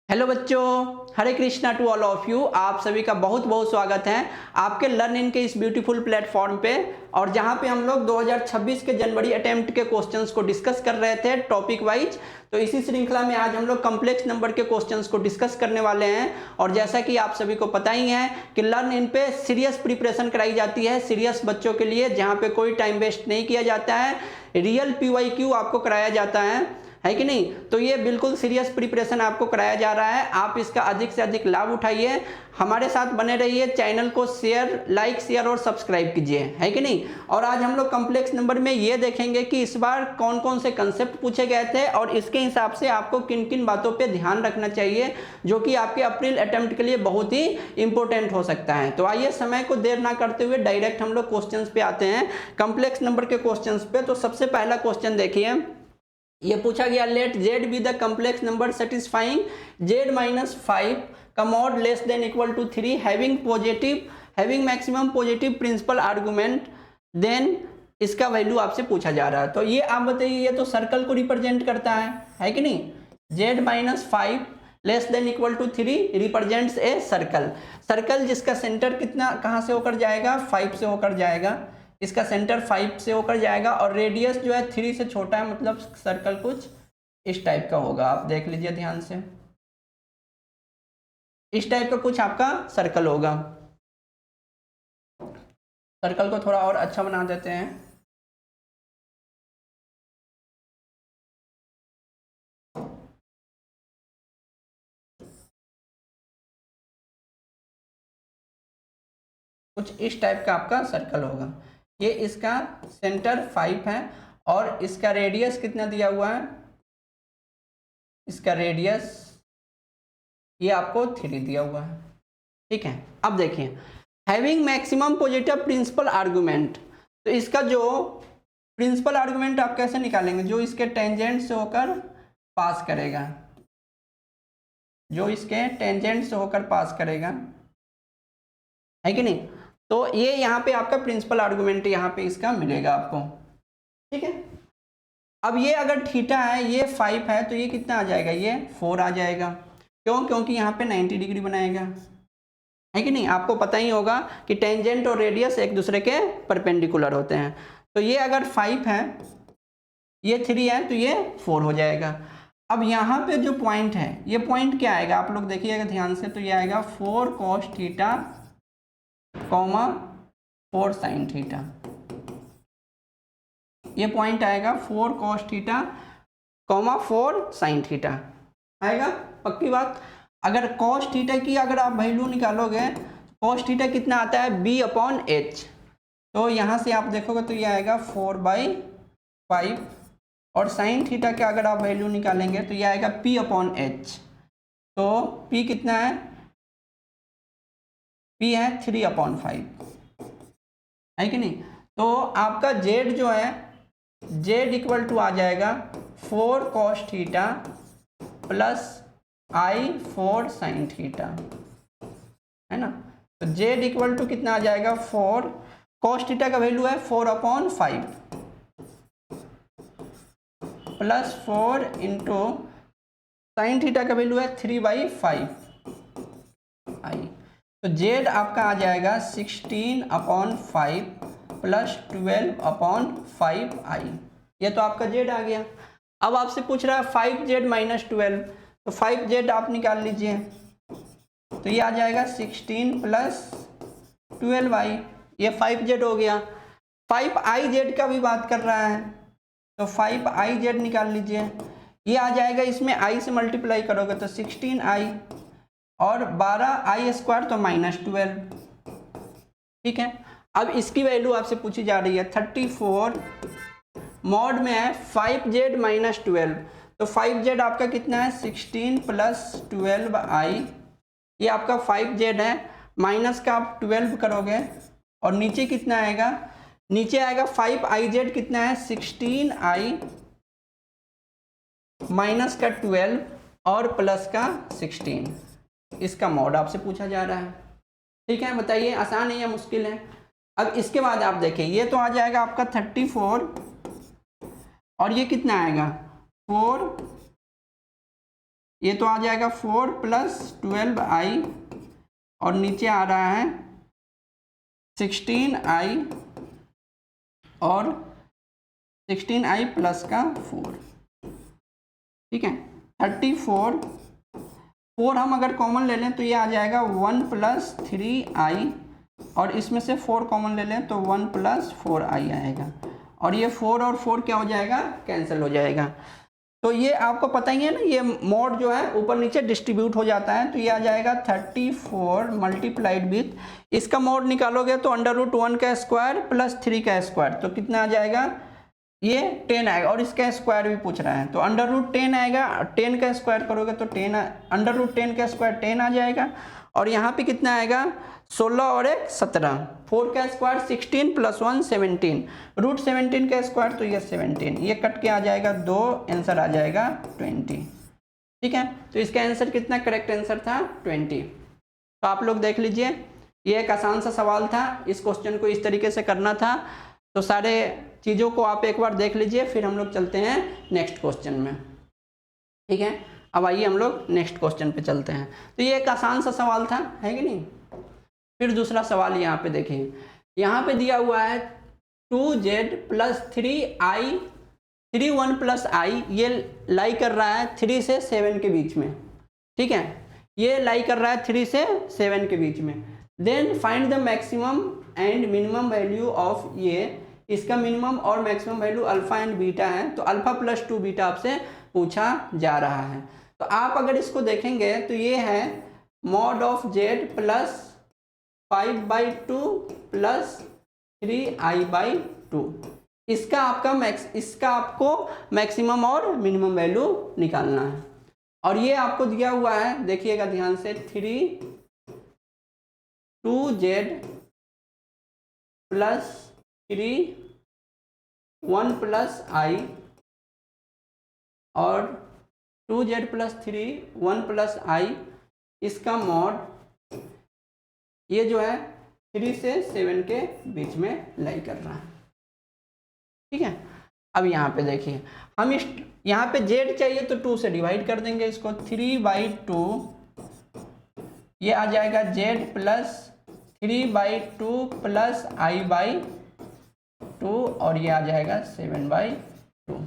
Hello बच्चों, Hare Krishna to all of you. आप सभी का बहुत बहुत स्वागत है आपके लर्न इन के इस ब्यूटीफुल प्लेटफॉर्म पे। और जहां पे हम लोग 2026 के जनवरी अटेम्प्ट के क्वेश्चंस को डिस्कस कर रहे थे टॉपिक वाइज। तो इसी श्रृंखला में आज हम लोग कॉम्प्लेक्स नंबर के क्वेश्चंस को डिस्कस करने वाले हैं। और जैसा कि आप सभी को पता ही है कि लर्न इन पे सीरियस प्रिपरेशन कराई जाती है सीरियस बच्चों के लिए, जहाँ पे कोई टाइम वेस्ट नहीं किया जाता है, रियल PYQ आपको कराया जाता है कि नहीं। तो ये बिल्कुल सीरियस प्रिपरेशन आपको कराया जा रहा है। आप इसका अधिक से अधिक लाभ उठाइए, हमारे साथ बने रहिए, चैनल को लाइक शेयर और सब्सक्राइब कीजिए, है कि नहीं। और आज हम लोग कॉम्प्लेक्स नंबर में ये देखेंगे कि इस बार कौन कौन से कंसेप्ट पूछे गए थे और इसके हिसाब से आपको किन किन बातों पे ध्यान रखना चाहिए, जो कि आपके अप्रैल अटेम्प्ट के लिए बहुत ही इंपॉर्टेंट हो सकता है। तो आइए समय को देर ना करते हुए डायरेक्ट हम लोग क्वेश्चन पे आते हैं, कॉम्प्लेक्स नंबर के क्वेश्चन पे। तो सबसे पहला क्वेश्चन देखिए, ये पूछा गया, let z be the complex number satisfying z -5 का mod less than equal to 3 having maximum positive principal argument, then इसका वैल्यू आपसे पूछा जा रहा है। तो ये आप बताइए, ये तो सर्कल को रिप्रेजेंट करता है कि नहीं। Z -5 less than equal to 3 represents a circle जिसका सेंटर कितना कहाँ से होकर जाएगा, 5 से होकर जाएगा। इसका सेंटर 5 से होकर जाएगा और रेडियस जो है 3 से छोटा है, मतलब सर्कल कुछ इस टाइप का होगा। आप देख लीजिए ध्यान से, इस टाइप का कुछ आपका सर्कल होगा। सर्कल को थोड़ा और अच्छा बना देते हैं। कुछ इस टाइप का आपका सर्कल होगा। ये इसका सेंटर 5 है और इसका रेडियस कितना दिया हुआ है, इसका रेडियस ये आपको 3 दिया हुआ है, ठीक है। अब देखिए, having maximum positive principal argument, तो इसका जो प्रिंसिपल आर्गुमेंट आप कैसे निकालेंगे, जो इसके टेंजेंट से होकर पास करेगा, जो इसके टेंजेंट से होकर पास करेगा, है कि नहीं। तो ये यहाँ पे आपका प्रिंसिपल आर्गुमेंट यहाँ पे इसका मिलेगा आपको, ठीक है। अब ये अगर थीटा है, ये 5 है, तो ये कितना आ जाएगा, ये 4 आ जाएगा। क्यों? क्योंकि यहाँ पे 90 डिग्री बनाएगा, है कि नहीं। आपको पता ही होगा कि टेंजेंट और रेडियस एक दूसरे के परपेंडिकुलर होते हैं। तो ये अगर 5 है, ये 3 है, तो ये 4 हो जाएगा। अब यहाँ पे जो पॉइंट है, ये पॉइंट क्या आएगा, आप लोग देखिएगा ध्यान से, तो ये आएगा 4 cos थीटा, 4 sin थीटा। ये पॉइंट आएगा 4 cos थीटा, 4 sin थीटा आएगा, पक्की बात। अगर cos थीटा की अगर आप वैल्यू निकालोगे, cos थीटा कितना आता है, B/H। तो यहाँ से आप देखोगे तो ये आएगा 4/5, और sin थीटा का अगर आप वैल्यू निकालेंगे तो ये आएगा P/H। तो P कितना है, P है 3/5, है कि नहीं। तो आपका Z जो है, Z इक्वल टू आ जाएगा 4 cos theta plus I4 sin theta, है ना। तो Z इक्वल टू कितना आ जाएगा, 4 cos थीटा का वैल्यू है 4/5 प्लस 4 इंटू साइन थीटा का वैल्यू है 3/5 I। तो Z आपका आ जाएगा 16/5 प्लस 12/5 I। ये तो आपका Z आ गया। अब आपसे पूछ रहा है 5Z - 12, तो 5Z आप निकाल लीजिए, तो ये आ जाएगा 16 प्लस 12I। ये 5Z हो गया। 5IZ का भी बात कर रहा है, तो 5IZ निकाल लीजिए। ये आ जाएगा, इसमें I से मल्टीप्लाई करोगे तो 16I, और 12I² तो -12, ठीक है। अब इसकी वैल्यू आपसे पूछी जा रही है 34 मॉड में है 5Z - 12, तो 5Z आपका कितना है, 16 प्लस 12I। ये आपका 5Z है, माइनस का आप 12 करोगे और नीचे कितना आएगा, नीचे आएगा 5IZ कितना है, 16I माइनस का 12 और प्लस का 16। इसका मॉड आपसे पूछा जा रहा है, ठीक है। बताइए आसान है या मुश्किल है। अब इसके बाद आप देखिए, ये तो आ जाएगा आपका 34 और ये कितना आएगा 4 ये तो आ जाएगा 4 + 12i और नीचे आ रहा है 16i और 16i प्लस का 4, ठीक है। 34, 4 हम अगर कॉमन ले लें तो ये आ जाएगा 1 + 3i और इसमें से 4 कॉमन ले लें तो 1 + 4i आएगा और ये 4 और 4 क्या हो जाएगा, कैंसिल हो जाएगा। तो ये आपको पता ही है ना, ये मॉड जो है ऊपर नीचे डिस्ट्रीब्यूट हो जाता है, तो ये आ जाएगा 34 मल्टीप्लाइड विथ, इसका मॉड निकालोगे तो √1 का स्क्वायर प्लस 3 का स्क्वायर, तो कितना आ जाएगा, ये 10 आएगा और इसका स्क्वायर भी पूछ रहा है तो √10 आएगा। 10 का स्क्वायर करोगे तो √10 का स्क्वायर 10 आ जाएगा और यहाँ पे कितना आएगा, 16 और 1 17, 4 का स्क्वायर 16 + 1 17, √17 का स्क्वायर तो ये 17, ये कट के आ जाएगा 2, आंसर आ जाएगा 20, ठीक है। तो इसका आंसर कितना, करेक्ट आंसर था 20। तो आप लोग देख लीजिए, ये एक आसान सा सवाल था, इस क्वेश्चन को इस तरीके से करना था। तो सारे चीज़ों को आप एक बार देख लीजिए, फिर हम लोग चलते हैं नेक्स्ट क्वेश्चन में, ठीक है। अब आइए हम लोग नेक्स्ट क्वेश्चन पे चलते हैं। तो ये एक आसान सा सवाल था, है कि नहीं। फिर दूसरा सवाल यहाँ पे देखिए, यहाँ पे दिया हुआ है 2z + 3i 1 + i, ये लाई कर रहा है 3 से 7 के बीच में, ठीक है। ये लाई कर रहा है 3 से 7 के बीच में। Then find the maximum and minimum value of, ये इसका मिनिमम और maximum value alpha and beta है, तो अल्फा + 2 बीटा आपसे पूछा जा रहा है। तो आप अगर इसको देखेंगे तो ये है mod of z + 5/2 + 3i/2, इसका आपको मैक्सिमम और मिनिमम वैल्यू निकालना है। और ये आपको दिया हुआ है, देखिएगा ध्यान से, 2z + 3 1 + i और 2z + 3 1 + i, इसका मॉड ये जो है 3 से 7 के बीच में लाई कर रहा है, ठीक है। अब यहाँ पे देखिए, हम इस यहाँ पे z चाहिए तो 2 से डिवाइड कर देंगे इसको, 3/2 ये आ जाएगा z + 3/2 + i/2 और ये आ जाएगा 7/2।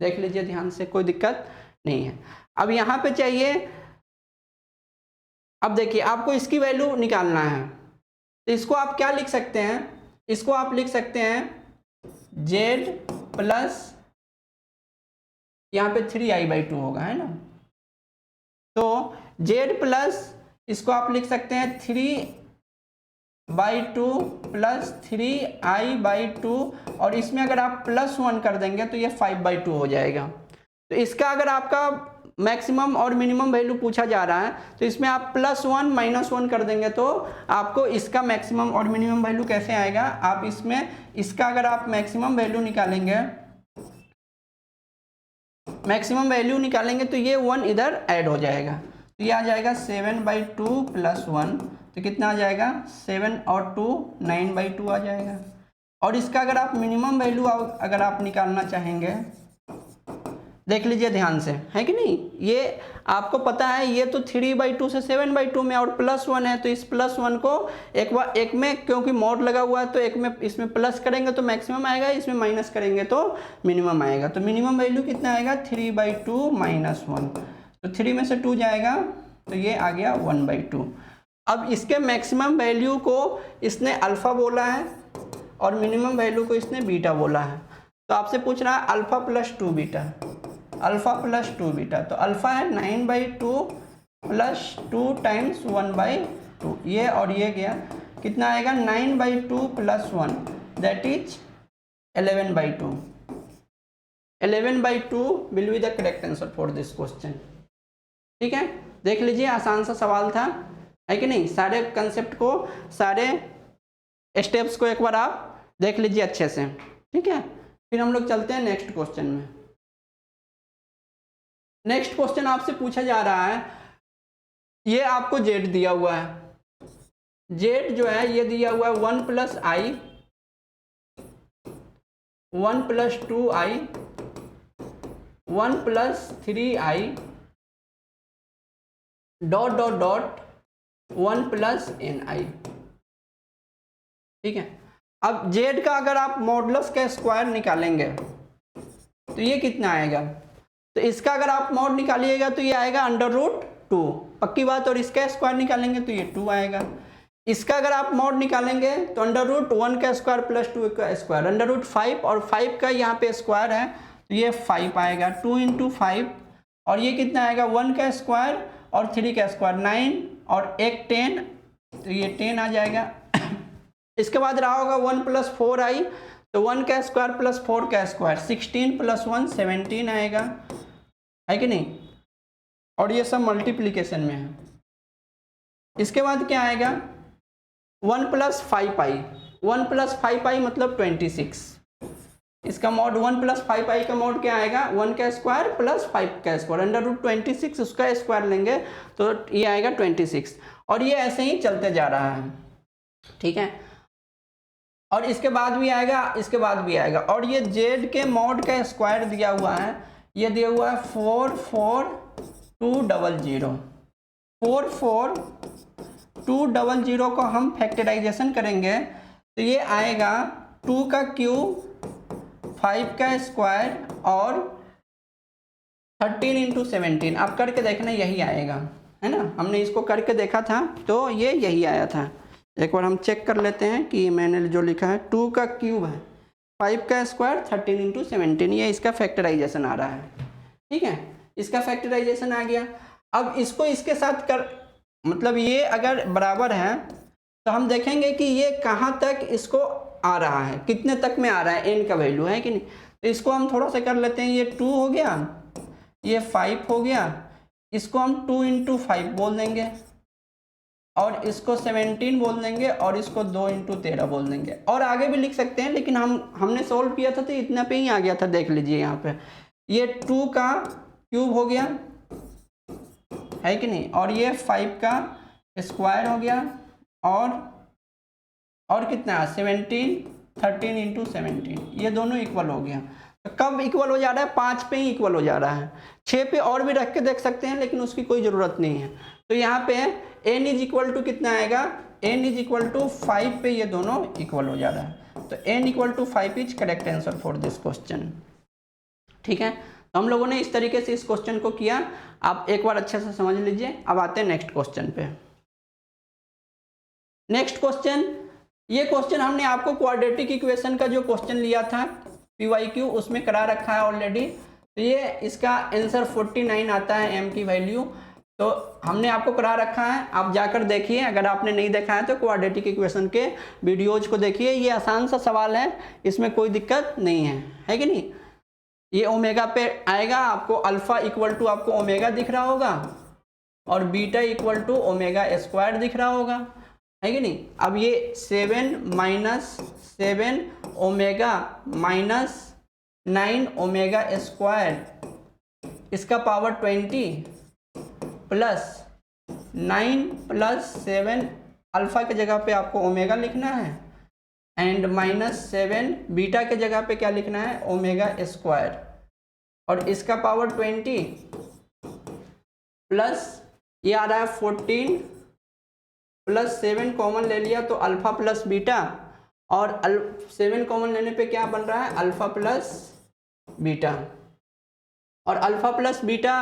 देख लीजिए ध्यान से, कोई दिक्कत नहीं है। अब यहाँ पे चाहिए, अब देखिए आपको इसकी वैल्यू निकालना है, तो इसको आप क्या लिख सकते हैं, इसको आप लिख सकते हैं z प्लस, यहाँ पे 3i/2 होगा, है ना। तो z प्लस इसको आप लिख सकते हैं 3/2 + 3i/2 और इसमें अगर आप +1 कर देंगे तो ये 5/2 हो जाएगा। तो इसका अगर आपका मैक्सिमम और मिनिमम वैल्यू पूछा जा रहा है तो इसमें आप +1 -1 कर देंगे तो आपको इसका मैक्सिमम और मिनिमम वैल्यू कैसे आएगा, आप इसमें इसका अगर आप मैक्सिमम वैल्यू निकालेंगे तो ये 1 इधर ऐड हो जाएगा, तो ये आ जाएगा 7/2 + 1, तो कितना आ जाएगा 7 और 2 9/2 आ जाएगा। और इसका अगर आप मिनिमम वैल्यू अगर आप निकालना चाहेंगे, देख लीजिए ध्यान से, है कि नहीं, ये आपको पता है ये तो 3/2 से 7/2 में और +1 है, तो इस +1 को एक में क्योंकि मॉड लगा हुआ है तो एक में इसमें प्लस करेंगे तो मैक्सिमम आएगा, इसमें माइनस करेंगे तो मिनिमम आएगा। तो मिनिमम वैल्यू कितना आएगा 3/2 - 1, तो 3 में से 2 जाएगा तो ये आ गया 1/2। अब इसके मैक्सिमम वैल्यू को इसने अल्फा बोला है और मिनिमम वैल्यू को इसने बीटा बोला है, तो आपसे पूछ रहा है अल्फा + 2 बीटा, अल्फा + 2 बीटा, तो अल्फा है 9/2 + 2 × 1/2, ये और ये गया, कितना आएगा 9/2 + 1 that is 11/2। 11/2 will be the correct answer for this question, ठीक है। देख लीजिए आसान सा सवाल था, है कि नहीं। सारे कंसेप्ट को, सारे स्टेप्स को एक बार आप देख लीजिए अच्छे से, ठीक है। फिर हम लोग चलते हैं नेक्स्ट क्वेश्चन में। नेक्स्ट क्वेश्चन आपसे पूछा जा रहा है, ये आपको z दिया हुआ है, z जो है ये दिया हुआ है 1 + i 1 + 2i 1 + 3i dot dot dot 1 plus N I. ठीक है, अब जेड का अगर आप मॉडुलस का स्क्वायर निकालेंगे तो ये कितना आएगा, तो इसका अगर आप मॉड निकालिएगा तो ये आएगा √2, पक्की बात। और इसका स्क्वायर निकालेंगे तो ये 2 आएगा। इसका अगर आप मॉड निकालेंगे तो √1 का स्क्वायर प्लस 2 का स्क्वायर, √5, और 5 का यहाँ पे स्क्वायर है तो ये 5 आएगा, 2 × 5, और ये कितना आएगा 1 का स्क्वायर और 3 का स्क्वायर 9, और एक 10, तो ये 10 आ जाएगा। इसके बाद रहा होगा 1 + 4i, तो 1 का स्क्वायर प्लस 4 का स्क्वायर 16 + 1 17 आएगा, है कि नहीं। और ये सब मल्टीप्लिकेशन में है। इसके बाद क्या आएगा 1 + 5i, 1 + 5i मतलब 26। इसका मॉड 1 + 5i का मॉड क्या आएगा 1 का स्क्वायर प्लस 5 का स्क्वायर, √26 उसका स्क्वायर लेंगे तो ये आएगा 26। और ये ऐसे ही चलते जा रहा है, ठीक है। और इसके बाद भी आएगा, इसके बाद भी आएगा। और ये जेड के मॉड का स्क्वायर दिया हुआ है, ये दिया हुआ है 44200। 44200 को हम फैक्टराइजेशन करेंगे तो ये आएगा 2 का क्यूब 5 का स्क्वायर और 13 × 17। आप करके देखना यही आएगा, है ना। हमने इसको करके देखा था तो ये यही आया था। एक बार हम चेक कर लेते हैं कि मैंने जो लिखा है 2 का क्यूब है 5 का स्क्वायर 13 × 17, ये इसका फैक्टराइजेशन आ रहा है, ठीक है। इसका फैक्टराइजेशन आ गया। अब इसको इसके साथ कर, मतलब ये अगर बराबर है तो हम देखेंगे कि ये कहाँ तक इसको आ रहा है, कितने तक में आ रहा है, n का वैल्यू है कि नहीं। तो इसको हम थोड़ा सा कर लेते हैं, ये 2 हो गया, ये 5 हो गया, इसको हम 2 × 5 बोल देंगे, और इसको 17 बोल देंगे, और इसको 2 × 13 बोल देंगे। और आगे भी लिख सकते हैं, लेकिन हमने सोल्व किया था तो इतना पे ही आ गया था, देख लीजिए यहाँ पे। ये 2 का क्यूब हो गया, है कि नहीं, और ये 5 का स्क्वायर हो गया, और कितना 17, 13 × 17, ये दोनों इक्वल हो गया। तो कब इक्वल हो जा रहा है 5 पे ही इक्वल हो जा रहा है। 6 पे और भी रख के देख सकते हैं, लेकिन उसकी कोई ज़रूरत नहीं है। तो यहाँ पे n = कितना आएगा, n = 5 पे ये दोनों इक्वल हो जा रहा है। तो n = 5 is correct answer for this question, ठीक है। तो हम लोगों ने इस तरीके से इस क्वेश्चन को किया, आप एक बार अच्छे से समझ लीजिए। अब आते हैं नेक्स्ट क्वेश्चन पे। नेक्स्ट क्वेश्चन, ये क्वेश्चन हमने आपको क्वाड्रेटिक इक्वेशन का जो क्वेश्चन लिया था PYQ, उसमें करा रखा है ऑलरेडी। तो ये इसका आंसर 49 आता है m की वैल्यू, तो हमने आपको करा रखा है, आप जाकर देखिए। अगर आपने नहीं देखा है तो क्वाड्रेटिक इक्वेशन के वीडियोज को देखिए, ये आसान सा सवाल है, इसमें कोई दिक्कत नहीं है कि नहीं। ये ओमेगा पे आएगा, आपको अल्फा = आपको ओमेगा दिख रहा होगा, और बीटा = ω² दिख रहा होगा, है कि नहीं। अब ये 7 - 7 ओमेगा - 9 ω², इसका पावर 20 प्लस 9 + 7, अल्फा के जगह पे आपको ओमेगा लिखना है, एंड -7 बीटा के जगह पे क्या लिखना है ω², और इसका पावर 20 प्लस ये आ रहा है 14 प्लस 7 कॉमन ले लिया तो अल्फा प्लस बीटा, और 7 कॉमन लेने पे क्या बन रहा है अल्फा प्लस बीटा, और अल्फा प्लस बीटा,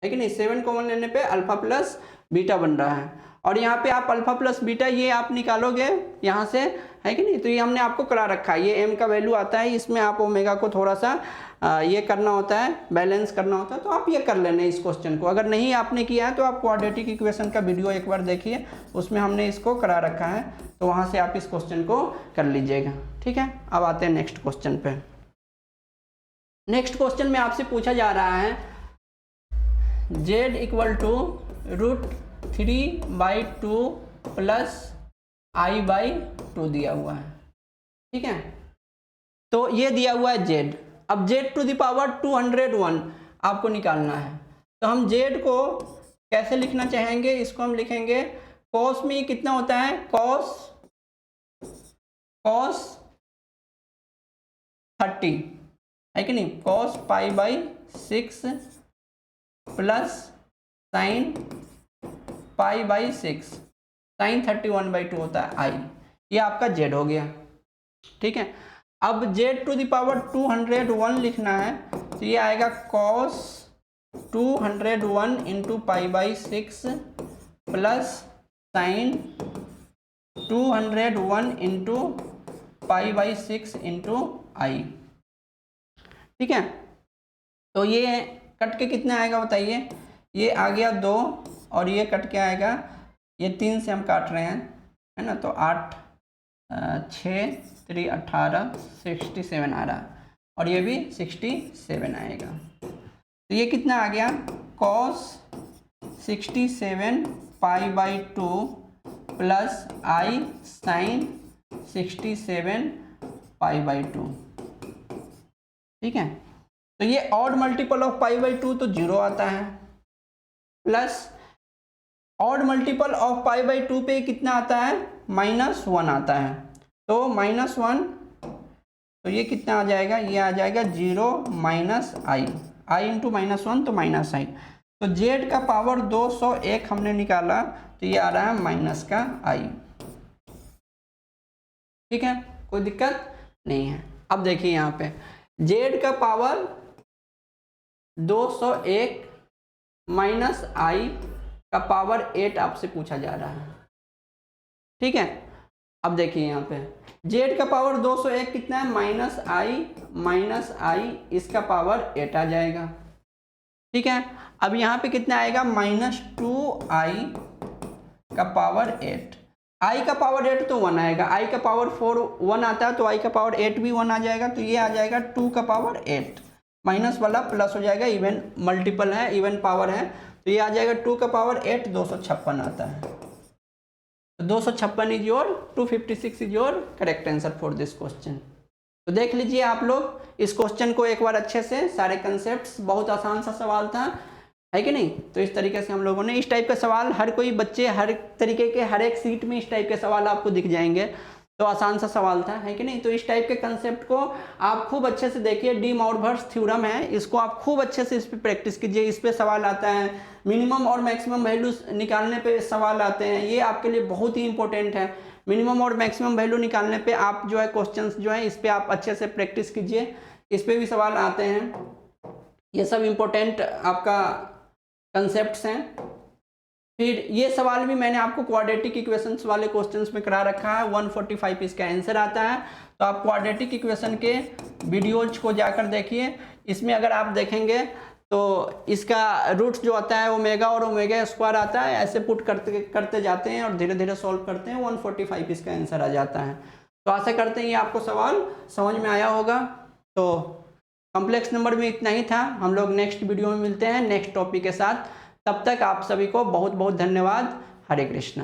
है कि नहीं। 7 कॉमन लेने पे अल्फा प्लस बीटा बन रहा है, और यहाँ पे आप अल्फा प्लस बीटा ये आप निकालोगे यहाँ से, है कि नहीं। तो ये हमने आपको करा रखा है, ये m का वैल्यू आता है, इसमें आप ओमेगा को थोड़ा सा ये करना होता है, बैलेंस करना होता है। तो आप ये कर लेना इस क्वेश्चन को। अगर नहीं आपने किया है तो आप क्वाड्रेटिक इक्वेशन का वीडियो एक बार देखिए, उसमें हमने इसको करा रखा है, तो वहाँ से आप इस क्वेश्चन को कर लीजिएगा, ठीक है। अब आते हैं नेक्स्ट क्वेश्चन पे। नेक्स्ट क्वेश्चन में आपसे पूछा जा रहा है z = √3/2 प्लस i/2 दिया हुआ है, ठीक है। तो ये दिया हुआ है z। अब z⁴ 201 आपको निकालना है। तो हम z को कैसे लिखना चाहेंगे, इसको हम लिखेंगे cos में कितना होता है cos 30, है कि नहीं, cos π/6 plus sine pi by 6, sine 31/2 होता है आई। ये आपका जेड हो गया, ठीक है। अब जेड टू द पावर 201 लिखना है, तो ये आएगा cos 201 into pi by 6 plus sine 201 into pi by 6 into I, ठीक है। तो ये कट के कितना आएगा बताइए, ये आ गया 2 और ये कट के आएगा, ये 3 से हम काट रहे हैं, है ना, तो 8 6 3 18 67 आ रहा, और ये भी 67 आएगा। तो ये कितना आ गया, cos 67 pi by 2 plus i sine 67 pi by 2, ठीक है। तो ये odd multiple of pi by 2 तो 0 आता है, plus odd multiple of pi by 2 पे कितना आता है, -1 आता है। तो -1, तो ये कितना आ जाएगा, ये आ जाएगा 0 माइनस आई, आई इंटू -1 तो माइनस आई। तो जेड का पावर 201 हमने निकाला, तो ये आ रहा है माइनस का आई, ठीक है, कोई दिक्कत नहीं है। अब देखिए यहाँ पे जेड का पावर 201 माइनस आई का पावर 8 आपसे पूछा जा रहा है, ठीक है। अब देखिए यहाँ पे जेड का पावर 201 कितना है, माइनस आई इसका पावर 8 आ जाएगा, ठीक है। अब यहाँ पे कितना आएगा, -2i का पावर 8, आई का पावर 8 तो 1 आएगा, आई का पावर 4 1 आता है, तो आई का पावर 8 भी 1 आ जाएगा, तो ये आ जाएगा 2 का पावर 8, माइनस वाला प्लस हो जाएगा, इवन मल्टीपल है, इवन पावर है, तो ये आ जाएगा 2 का पावर 8 256 आता है। तो 256 is your 256 is your correct answer for this question. तो देख लीजिए आप लोग इस क्वेश्चन को एक बार अच्छे से, सारे कंसेप्ट्स, बहुत आसान सा सवाल था, है कि नहीं। तो इस तरीके से हम लोगों ने इस टाइप का सवाल, हर कोई बच्चे हर तरीके के हर एक सीट में इस टाइप के सवाल आपको दिख जाएंगे, तो आसान सा सवाल था, है कि नहीं। तो इस टाइप के कंसेप्ट को आप खूब अच्छे से देखिए, डी मॉर्गन्स थ्योरम है, इसको आप खूब अच्छे से इस पर प्रैक्टिस कीजिए, इस पे सवाल आता है, मिनिमम और मैक्सिमम वैल्यू निकालने पे सवाल आते हैं, ये आपके लिए बहुत ही इंपॉर्टेंट है। मिनिमम और मैक्सिमम वैल्यू निकालने पे आप जो है क्वेश्चंस जो है इस पे आप अच्छे से प्रैक्टिस कीजिए, इस पे भी सवाल आते हैं, ये सब इम्पोर्टेंट आपका कंसेप्ट्स हैं। फिर ये सवाल भी मैंने आपको क्वाड्रेटिक इक्वेशंस वाले क्वेश्चंस में करा रखा है, 145 इसका आंसर आता है, तो आप क्वाड्रेटिक इक्वेशन के वीडियोज को जाकर देखिए। इसमें अगर आप देखेंगे तो इसका रूट जो आता है ओमेगा और ओमेगा स्क्वायर आता है, ऐसे पुट करते जाते हैं और धीरे धीरे सॉल्व करते हैं, 145 इसका आंसर आ जाता है। तो आशा करते हैं ये आपको सवाल समझ में आया होगा। तो कॉम्प्लेक्स नंबर में इतना ही था, हम लोग नेक्स्ट वीडियो में मिलते हैं नेक्स्ट टॉपिक के साथ। तब तक आप सभी को बहुत बहुत धन्यवाद। हरे कृष्णा।